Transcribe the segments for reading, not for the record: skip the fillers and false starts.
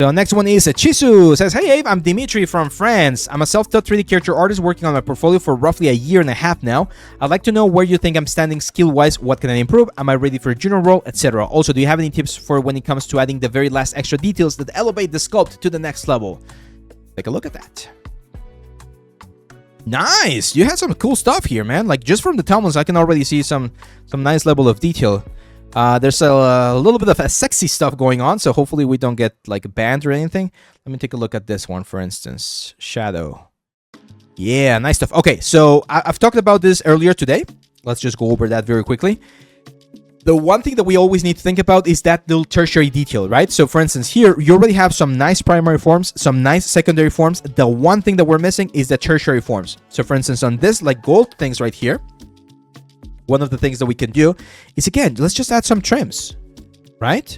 So next one is Chisu. Says, hey Abe, I'm Dimitri from France. I'm a self-taught 3D character artist working on my portfolio for roughly a year and a half now. I'd like to know where you think I'm standing skill-wise. What can I improve? Am I ready for a junior role, etc.? Also, do you have any tips for when it comes to adding the very last extra details that elevate the sculpt to the next level? Take a look at that. Nice. You had some cool stuff here, man. Like just from the thumbnails, I can already see some nice level of detail. There's a little bit of a sexy stuff going on, so hopefully we don't get like banned or anything. Let me take a look at this one, for instance. Shadow. Yeah, nice stuff. Okay, so I've talked about this earlier today. Let's just go over that very quickly. The one thing that we always need to think about is that little tertiary detail, right? So for instance, here, you already have some nice primary forms, some nice secondary forms. The one thing that we're missing is the tertiary forms. So for instance, on this like gold things right here, one of the things that we can do is, again, let's just add some trims, right?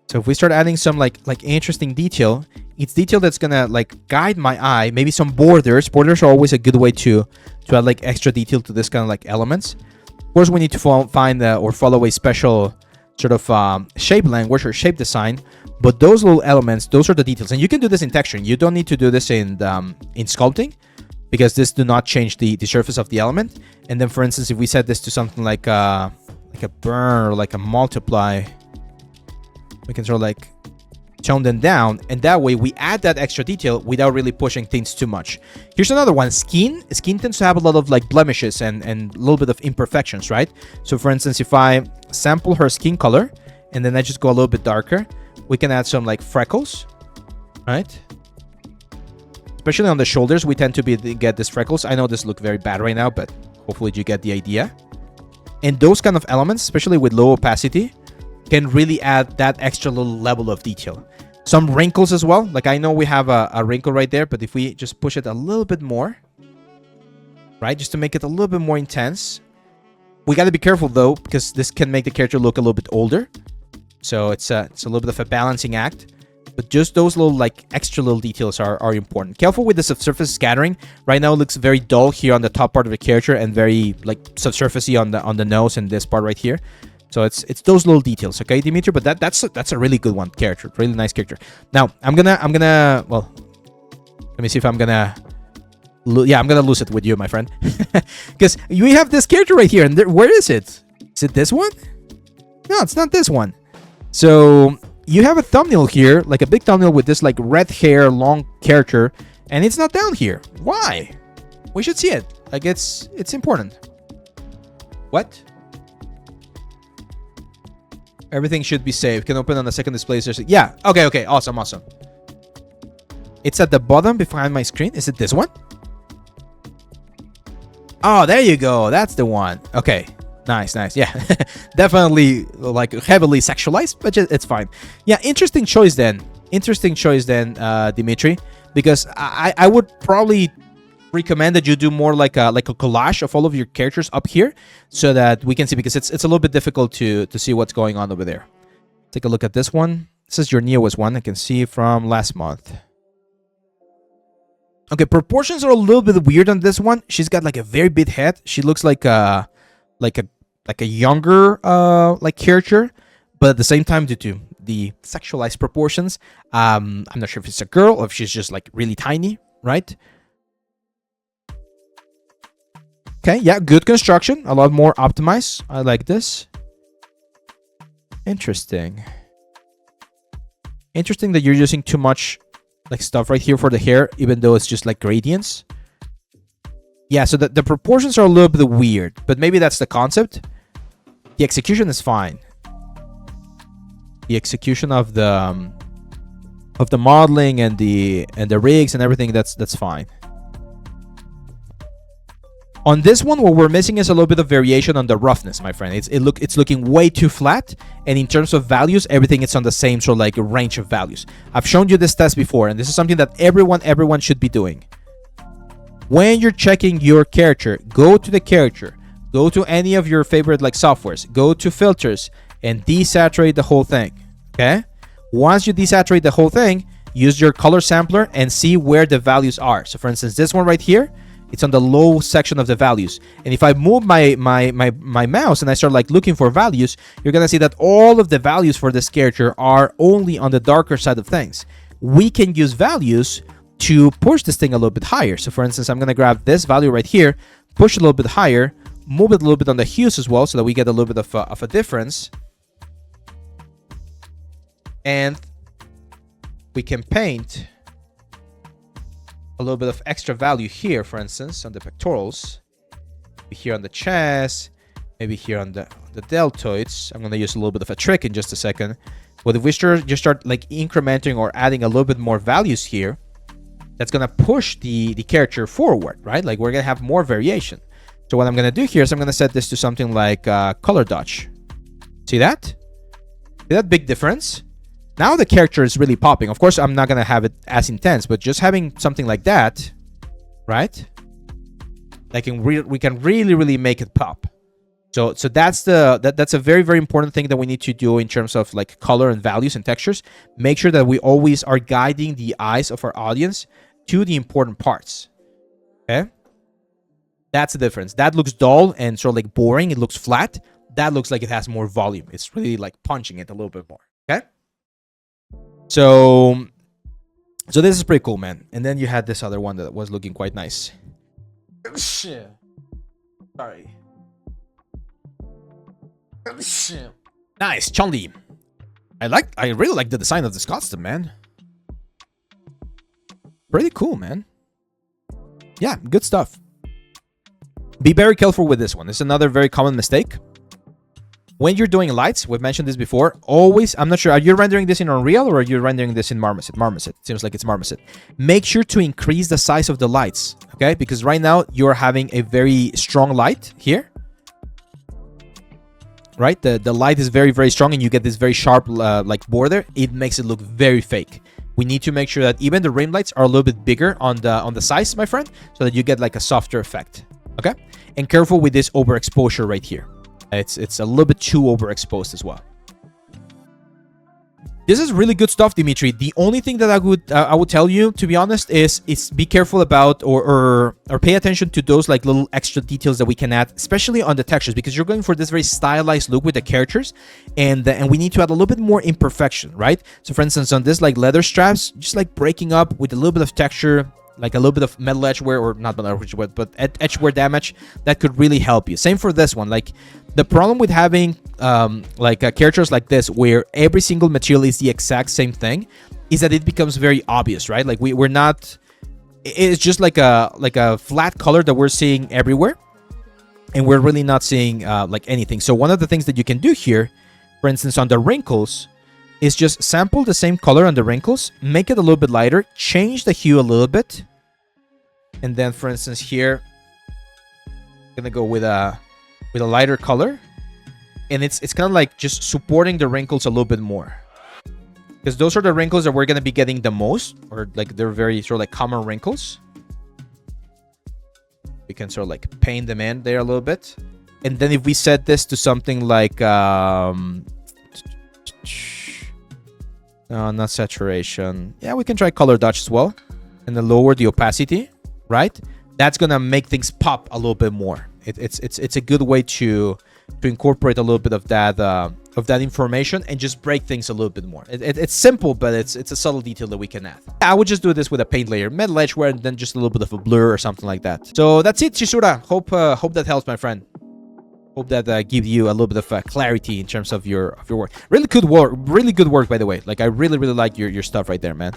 So if we start adding some like interesting detail, it's detail that's gonna like guide my eye. Maybe some borders. Borders are always a good way to add like extra detail to this kind of like elements. Of course, we need to find or follow a special sort of shape language or shape design. But those little elements, those are the details, and you can do this in texturing. You don't need to do this in sculpting, because this do not change the surface of the element. And then, for instance, if we set this to something like a burn or like a multiply, we can sort of like tone them down, and that way we add that extra detail without really pushing things too much. Here's another one. Skin tends to have a lot of like blemishes and a little bit of imperfections, right? So for instance, if I sample her skin color and then I just go a little bit darker, we can add some like freckles, right? Especially on the shoulders, we tend to get these freckles. I know this look very bad right now, but hopefully you get the idea. And those kind of elements, especially with low opacity, can really add that extra little level of detail. Some wrinkles as well. Like I know we have a wrinkle right there, but if we just push it a little bit more, right, just to make it a little bit more intense. We got to be careful though, because this can make the character look a little bit older. So it's a little bit of a balancing act. But just those little like extra little details are important. Careful with the subsurface scattering. Right now it looks very dull here on the top part of the character and very like subsurfacey on the nose and this part right here. So it's those little details, okay, Dimitri? But that's a really good one character, really nice character. Now I'm gonna well, let me see if I'm gonna lose it with you, my friend, because we have this character right here, and where is it? Is it this one? No, it's not this one. So you have a thumbnail here, like a big thumbnail with this like red hair, long character, and it's not down here. Why? We should see it. Like it's important. What? Everything should be saved. Can open on the second display. Yeah. Okay. Awesome. It's at the bottom behind my screen. Is it this one? Oh, there you go. That's the one. Okay. Nice. Yeah. Definitely like heavily sexualized, but it's fine. Yeah. Interesting choice then, Dimitri, because I would probably recommend that you do more like a collage of all of your characters up here so that we can see, because it's a little bit difficult to see what's going on over there. Take a look at this one. This is your newest one. I can see from last month. Okay, proportions are a little bit weird on this one. She's got like a very big head. She looks like a younger like character, but at the same time, due to the sexualized proportions, I'm not sure if it's a girl or if she's just like really tiny, right? Okay, yeah, good construction. A lot more optimized. I like this. Interesting that you're using too much like stuff right here for the hair, even though it's just like gradients. Yeah, so the proportions are a little bit weird, but maybe that's the concept. The execution is fine. The execution of the modeling and the rigs and everything, that's fine. On this one, what we're missing is a little bit of variation on the roughness, my friend. It's looking way too flat, and in terms of values, everything is on the same sort of like range of values. I've shown you this test before, and this is something that everyone should be doing. When you're checking your character, go to the character, go to any of your favorite like softwares, go to filters, and desaturate the whole thing. Okay? Once you desaturate the whole thing, use your color sampler and see where the values are. So for instance, this one right here, It's on the low section of the values. And if I move my mouse and I start like looking for values, you're gonna see that all of the values for this character are only on the darker side of things. We can use values to push this thing a little bit higher. So for instance, I'm gonna grab this value right here, push it a little bit higher, move it a little bit on the hues as well, so that we get a little bit of a difference. And we can paint a little bit of extra value here, for instance, on the pectorals, maybe here on the chest, maybe here on the deltoids. I'm going to use a little bit of a trick in just a second. But if we just start like incrementing or adding a little bit more values here, that's going to push the character forward, right? Like we're going to have more variation. So what I'm going to do here is I'm going to set this to something like color dodge. See that? See that big difference? Now the character is really popping. Of course, I'm not going to have it as intense, but just having something like that, right? Like we can really make it pop. So that's a very, very important thing that we need to do in terms of like color and values and textures. Make sure that we always are guiding the eyes of our audience to the important parts. Okay? That's the difference. That looks dull and sort of like boring. It looks flat. That looks like it has more volume. It's really like punching it a little bit more. Okay? So this is pretty cool, man. And then you had this other one that was looking quite nice. Sorry. Nice, Chun-Li. I really like the design of this costume, man. Pretty cool, man. Yeah, good stuff. Be very careful with this one. It's another very common mistake. When you're doing lights, we've mentioned this before, always, I'm not sure, are you rendering this in Unreal or are you rendering this in Marmoset? Marmoset. Seems like it's Marmoset. Make sure to increase the size of the lights, okay? Because right now, you're having a very strong light here. Right? The light is very, very strong and you get this very sharp like border. It makes it look very fake. We need to make sure that even the rim lights are a little bit bigger on the size, my friend, so that you get like a softer effect, okay? And careful with this overexposure right here. It's a little bit too overexposed as well. This is really good stuff, Dimitri. The only thing that I would tell you, to be honest, is be careful about or pay attention to those like little extra details that we can add, especially on the textures, because you're going for this very stylized look with the characters, and we need to add a little bit more imperfection, right? So for instance, on this like leather straps, just like breaking up with a little bit of texture, like a little bit of metal edge wear, or not metal edge wear, but edge wear damage, that could really help you. Same for this one. Like the problem with having characters like this, where every single material is the exact same thing, is that it becomes very obvious, right? Like we're not. It's just like a flat color that we're seeing everywhere, and we're really not seeing like anything. So one of the things that you can do here, for instance, on the wrinkles, is just sample the same color on the wrinkles, make it a little bit lighter, change the hue a little bit, and then for instance here, I'm gonna go with a lighter color, and it's kind of like just supporting the wrinkles a little bit more, because those are the wrinkles that we're gonna be getting the most, or like they're very sort of like common wrinkles. We can sort of like paint them in there a little bit, and then if we set this to something like no, not saturation. Yeah, we can try color dodge as well, and then lower the opacity, right? That's gonna make things pop a little bit more. It's a good way to incorporate a little bit of that information and just break things a little bit more. It's simple, but it's a subtle detail that we can add. I would just do this with a paint layer, metal edge wear, and then just a little bit of a blur or something like that. So that's it, Chizura. Hope that helps, my friend. Hope that gives you a little bit of clarity in terms of your work. Really good work, by the way. Like I really like your stuff right there, man.